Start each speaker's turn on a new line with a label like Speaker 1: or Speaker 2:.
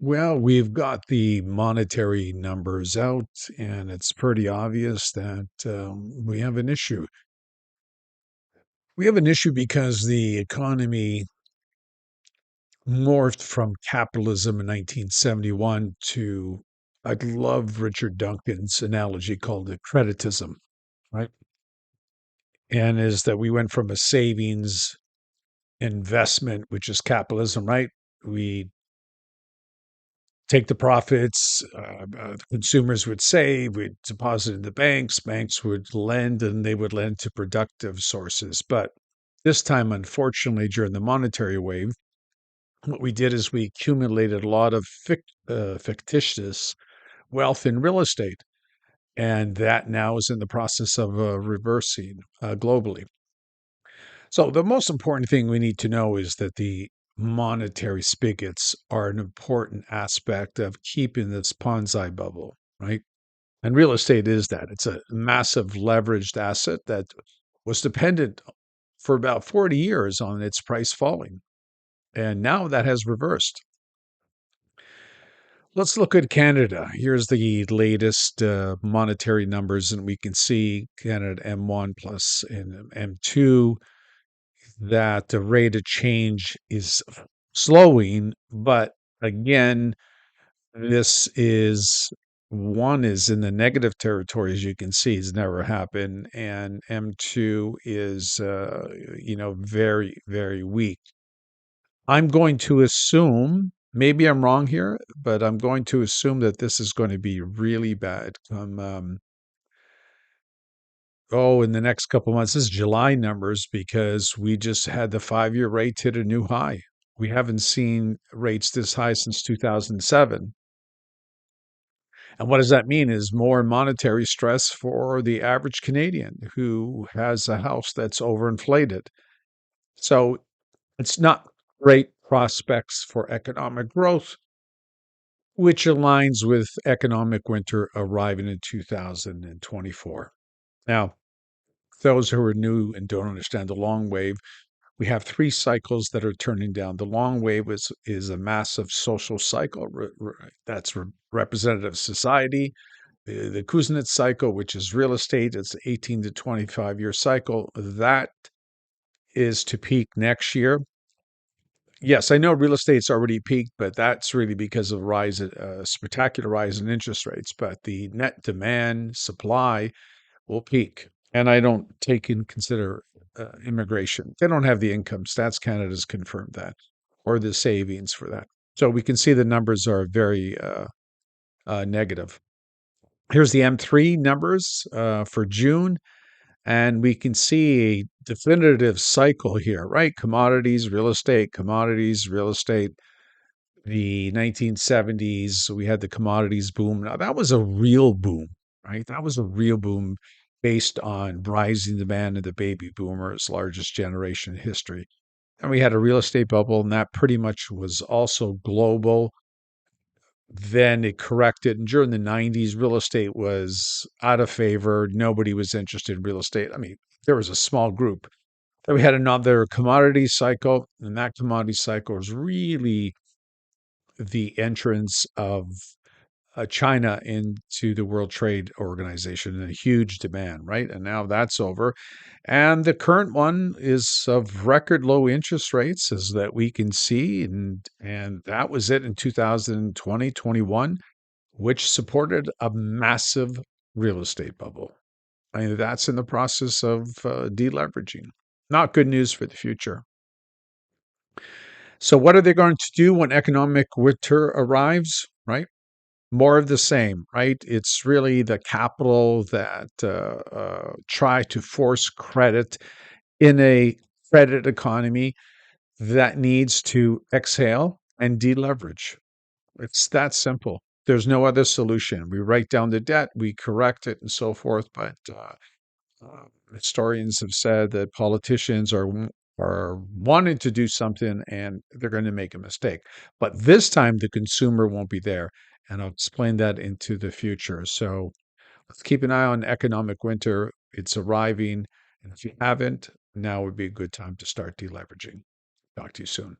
Speaker 1: Well, we've got the monetary numbers out, and it's pretty obvious that we have an issue. We have an issue because the economy morphed from capitalism in 1971 to, I love Richard Duncan's analogy called the creditism, right? And is that we went from a savings investment, which is capitalism, right? We take the profits. Consumers would save, we'd deposit in the banks, banks would lend, and they would lend to productive sources. But this time, unfortunately, during the monetary wave, what we did is we accumulated a lot of fictitious wealth in real estate. And that now is in the process of reversing globally. So, the most important thing we need to know is that the monetary spigots are an important aspect of keeping this Ponzi bubble, right? And real estate is that. It's a massive leveraged asset that was dependent for about 40 years on its price falling. And now that has reversed. Let's look at Canada. Here's the latest monetary numbers, and we can see Canada M1 plus and M2 that the rate of change is slowing, but again, this is one is in the negative territory, as you can see, has never happened, and M2 is, very, very weak. I'm going to assume, maybe I'm wrong here, but I'm going to assume that this is going to be really bad come in the next couple months. This is July numbers because we just had the 5-year rate hit a new high. We haven't seen rates this high since 2007. And what does that mean is more monetary stress for the average Canadian who has a house that's overinflated. So it's not great prospects for economic growth, which aligns with economic winter arriving in 2024. Now, those who are new and don't understand the long wave, we have three cycles that are turning down. The long wave is a massive social cycle that's representative society. The Kuznets cycle, which is real estate, it's 18 to 25-year cycle. That is to peak next year. Yes, I know real estate's already peaked, but that's really because of spectacular rise in interest rates. But the net demand supply will peak. And I don't take in consider immigration. They don't have the income. Stats Canada's confirmed that, or the savings for that. So we can see the numbers are very negative. Here's the M3 numbers for June, and we can see a definitive cycle here, right? Commodities, real estate, commodities, real estate. The 1970s, we had the commodities boom. Now, that was a real boom, right? That was a real boom based on rising demand of the baby boomers, largest generation in history. And we had a real estate bubble, and that pretty much was also global. Then it corrected. And during the 90s, real estate was out of favor. Nobody was interested in real estate. I mean, there was a small group. Then we had another commodity cycle, and that commodity cycle was really the entrance of China into the World Trade Organization and a huge demand, right? And now that's over. And the current one is of record low interest rates, as that we can see. And that was it in 2020, 21, which supported a massive real estate bubble. I mean, that's in the process of deleveraging. Not good news for the future. So, what are they going to do when economic winter arrives, right? More of the same, right? It's really the capital that try to force credit in a credit economy that needs to exhale and deleverage. It's that simple. There's no other solution. We write down the debt, we correct it, and so forth. But historians have said that politicians are wanting to do something and they're going to make a mistake. But this time, the consumer won't be there, and I'll explain that into the future. So let's keep an eye on economic winter. It's arriving, and if you haven't, now would be a good time to start deleveraging. Talk to you soon.